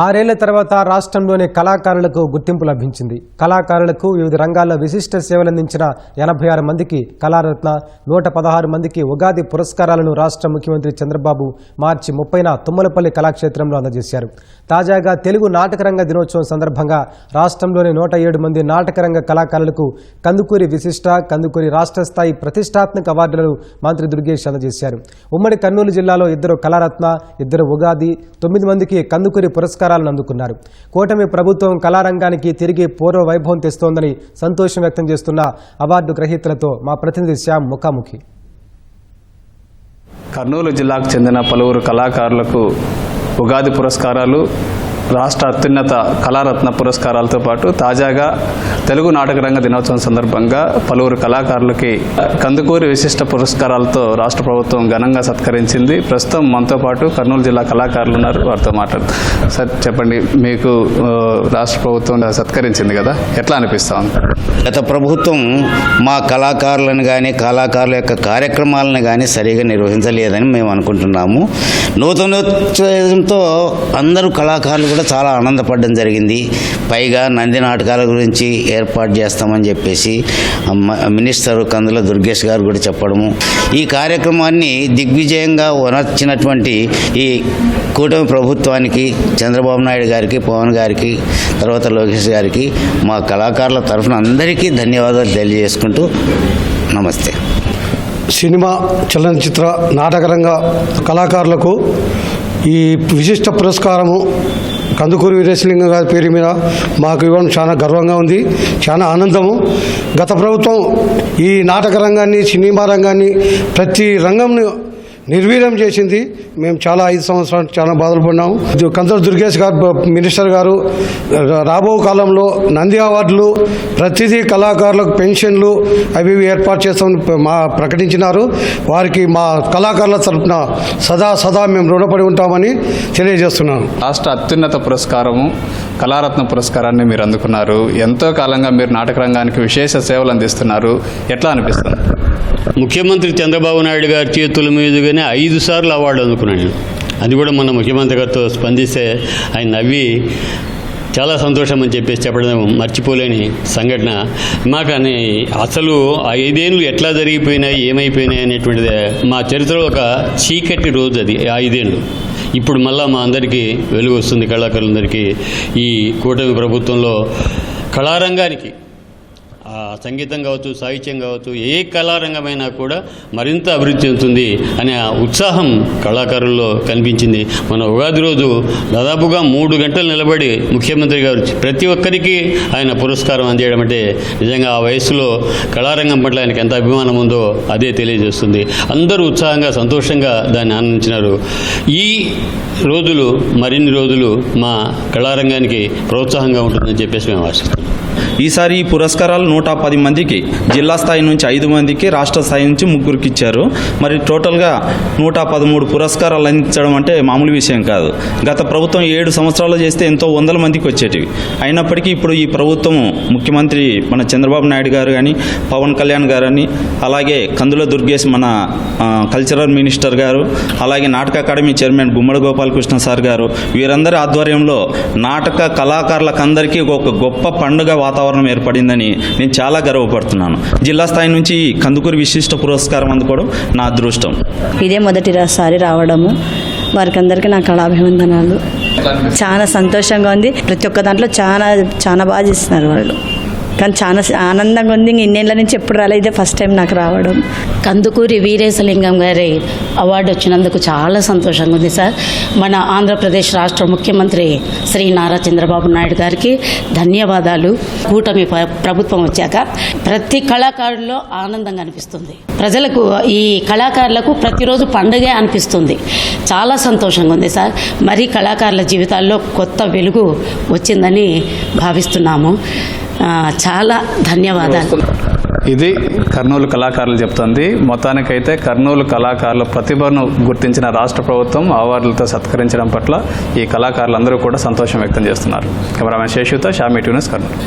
6 ఏళ్ల తర్వాత రాష్ట్రంలోని కళాకారులకు గుర్తింపు లభించింది. కళాకారులకు వివిధ రంగాల్లో విశిష్ట సేవలందించిన 86 మందికి కళారత్న, 116 మందికి ఉగాది పురస్కారాలను రాష్ట్ర ముఖ్యమంత్రి చంద్రబాబు మార్చి 30న తుమ్మలపల్లి కళాక్షేత్రంలో అందజేశారు. తాజాగా తెలుగు నాటకరంగ దినోత్సవం సందర్భంగా రాష్ట్రంలోని 107 మంది నాటకరంగ కళాకారులకు కందుకూరి విశిష్ట, కందుకూరి రాష్ట్ర స్థాయి ప్రతిష్టాత్మక అవార్డులను మంత్రి దుర్గేష్ అందజేశారు. ఉమ్మడి కర్నూలు జిల్లాలో 2 కళారత్న, 2 ఉగాది, 9 మందికి కందుకూరి పురస్కారాలను అందుకున్నారు. కూటమి ప్రభుత్వం కళారంగానికి తిరిగి పూర్వ వైభవం తెస్తోందని సంతోషం వ్యక్తం చేస్తున్న అవార్డు గ్రహీతలతో మా ప్రతినిధి శ్యామ్ ముఖాముఖి. కర్నూలు జిల్లాకు చెందిన పలువురు కళాకారులకు ఉగాది పురస్కారాలు, రాష్ట్ర అత్యున్నత కళారత్న పురస్కారాలతో పాటు తాజాగా తెలుగు నాటకరంగ దినోత్సవం సందర్భంగా పలువురు కళాకారులకి కందుకూరి విశిష్ట పురస్కారాలతో రాష్ట్ర ప్రభుత్వం ఘనంగా సత్కరించింది. ప్రస్తుతం మనతో పాటు కర్నూలు జిల్లా కళాకారులు ఉన్నారు, వారితో మాట్లాడుతాం. సార్ చెప్పండి, మీకు రాష్ట్ర ప్రభుత్వం సత్కరించింది కదా, ఎట్లా అనిపిస్తుంది? గత ప్రభుత్వం మా కళాకారులను కానీ కళాకారుల యొక్క కార్యక్రమాలను కానీ సరిగా నిర్వహించలేదని మేము అనుకుంటున్నాము. నూతనోత్సవంతో అందరూ కళాకారులు కూడా చాలా ఆనందపడడం జరిగింది. పైగా నంది నాటకాల గురించి ఏర్పాటు చేస్తామని చెప్పేసి మినిస్టర్ కందుల దుర్గేష్ గారు కూడా చెప్పడము, ఈ కార్యక్రమాన్ని దిగ్విజయంగా వనర్చినటువంటి ఈ కూటమి ప్రభుత్వానికి, చంద్రబాబు నాయుడు గారికి, పవన్ గారికి, తర్వాత లోకేష్ గారికి మా కళాకారుల తరఫున అందరికీ ధన్యవాదాలు తెలియజేసుకుంటూ నమస్తే. సినిమా, చలనచిత్ర, నాటకరంగ కళాకారులకు ఈ విశిష్ట పురస్కారము కందుకూరి వీరేశలింగం గారి పేరు మీద మాకు ఇవ్వడం చాలా గర్వంగా ఉంది, చాలా ఆనందము. గత ప్రభుత్వం ఈ నాటక రంగాన్ని, సినిమా రంగాన్ని, ప్రతి రంగంని నిర్వీర్యం చేసింది. మేము చాలా 5 సంవత్సరాలు చాలా బాధలు పడినాము. కందుల దుర్గేష్ గారు మినిస్టర్ గారు రాబో కాలంలో నంది అవార్డులు, ప్రతిదీ కళాకారులకు పెన్షన్లు అవి ఏర్పాటు చేస్తామని ప్రకటించినారు. వారికి మా కళాకారుల తరఫున సదా మేము రుణపడి ఉంటామని తెలియజేస్తున్నాను. రాష్ట్ర అత్యున్నత పురస్కారము కళారత్న పురస్కారాన్ని మీరు అందుకున్నారు. ఎంతో కాలంగా మీరు నాటక రంగానికి విశేష సేవలు అందిస్తున్నారు, ఎట్లా అనిపిస్తుంది? ముఖ్యమంత్రి చంద్రబాబు నాయుడు గారి చేతుల మీదుగానే 5 సార్లు అవార్డు అందుకున్నాను. అది కూడా మన ముఖ్యమంత్రి గారితో స్పందిస్తే ఆయన నవ్వి చాలా సంతోషం అని చెప్పేసి చెప్పడం మర్చిపోలేని సంఘటన. మాకని అసలు 5 ఏళ్ళు ఎట్లా జరిగిపోయినాయి, ఏమైపోయినాయి అనేటువంటిది మా చరిత్రలో ఒక చీకటి రోజు అది 5 ఏళ్ళు. ఇప్పుడు మళ్ళా మా అందరికీ వెలుగు వస్తుంది, కళాకారులందరికీ. ఈ కూటమి ప్రభుత్వంలో కళారంగానికి సంగీతం కావచ్చు, సాహిత్యం కావచ్చు, ఏ కళారంగమైనా కూడా మరింత అభివృద్ధి చెందుతుంది అనే ఉత్సాహం కళాకారుల్లో కనిపించింది. మన ఉగాది రోజు దాదాపుగా 3 గంటలు నిలబడి ముఖ్యమంత్రి గారు ప్రతి ఒక్కరికి ఆయన పురస్కారం అందజేయడం అంటే నిజంగా ఆ వయసులో కళారంగం పట్ల ఆయనకి ఎంత అభిమానం ఉందో అదే తెలియజేస్తుంది. అందరూ ఉత్సాహంగా, సంతోషంగా దాన్ని ఆనందించినారు. ఈ రోజులు మరిన్ని రోజులు మా కళారంగానికి ప్రోత్సాహంగా ఉంటుందని చెప్పేసి మేము ఆశిస్తున్నాం. ఈసారి ఈ పురస్కారాలు 110 మందికి, జిల్లా స్థాయి నుంచి 5 మందికి, రాష్ట్ర స్థాయి నుంచి 3కి ఇచ్చారు. మరి టోటల్గా 113 పురస్కారాలు అందించడం అంటే మామూలు విషయం కాదు. గత ప్రభుత్వం 7 సంవత్సరాలు చేస్తే ఎంతో 100 మందికి వచ్చేటివి. అయినప్పటికీ ఇప్పుడు ఈ ప్రభుత్వం, ముఖ్యమంత్రి మన చంద్రబాబు నాయుడు గారు కానీ, పవన్ కళ్యాణ్ గారు అని, అలాగే కందుల దుర్గేష్ మన కల్చరల్ మినిస్టర్ గారు, అలాగే నాటక అకాడమీ చైర్మన్ గుమ్మడి గోపాలకృష్ణ సార్ గారు, వీరందరి ఆధ్వర్యంలో నాటక కళాకారులకందరికీ ఒక గొప్ప పండుగ వాతావరణం ఏర్పడిందని నేను చాలా గర్వపడుతున్నాను. జిల్లా స్థాయి నుంచి కందుకూరి విశిష్ట పురస్కారం అందుకోవడం నా అదృష్టం. ఇదే మొదటిసారి రావడము, వారికి అందరికీ నా కళాభివందనాలు. చాలా సంతోషంగా ఉంది. ప్రతి ఒక్క దాంట్లో చాలా బాగా చేస్తున్నారు వాళ్ళు, కానీ చాలా ఆనందంగా ఉంది. ఇన్నేళ్ళ నుంచి ఎప్పుడు రాలేదు, ఇదే ఫస్ట్ టైం నాకు రావడం. కందుకూరి వీరేశలింగం గారి అవార్డు వచ్చినందుకు చాలా సంతోషంగా ఉంది సార్. మన ఆంధ్రప్రదేశ్ రాష్ట్ర ముఖ్యమంత్రి శ్రీ నారా చంద్రబాబు నాయుడు గారికి ధన్యవాదాలు. కూటమి ప్రభుత్వం వచ్చాక ప్రతి కళాకారుల్లో ఆనందంగా అనిపిస్తుంది. ప్రజలకు, ఈ కళాకారులకు ప్రతిరోజు పండుగే అనిపిస్తుంది. చాలా సంతోషంగా ఉంది సార్. మరి కళాకారుల జీవితాల్లో కొత్త వెలుగు వచ్చిందని భావిస్తున్నాము. చాలా ధన్యవాదాలు. ఇది కర్నూలు కళాకారులు చెప్తుంది. మొత్తానికైతే కర్నూలు కళాకారుల ప్రతిభను గుర్తించిన రాష్ట్ర ప్రభుత్వం అవార్డులతో సత్కరించడం పట్ల ఈ కళాకారులందరూ కూడా సంతోషం వ్యక్తం చేస్తున్నారు. కెమెరామెన్ శేషుతో షామీ న్యూస్ కర్నూలు.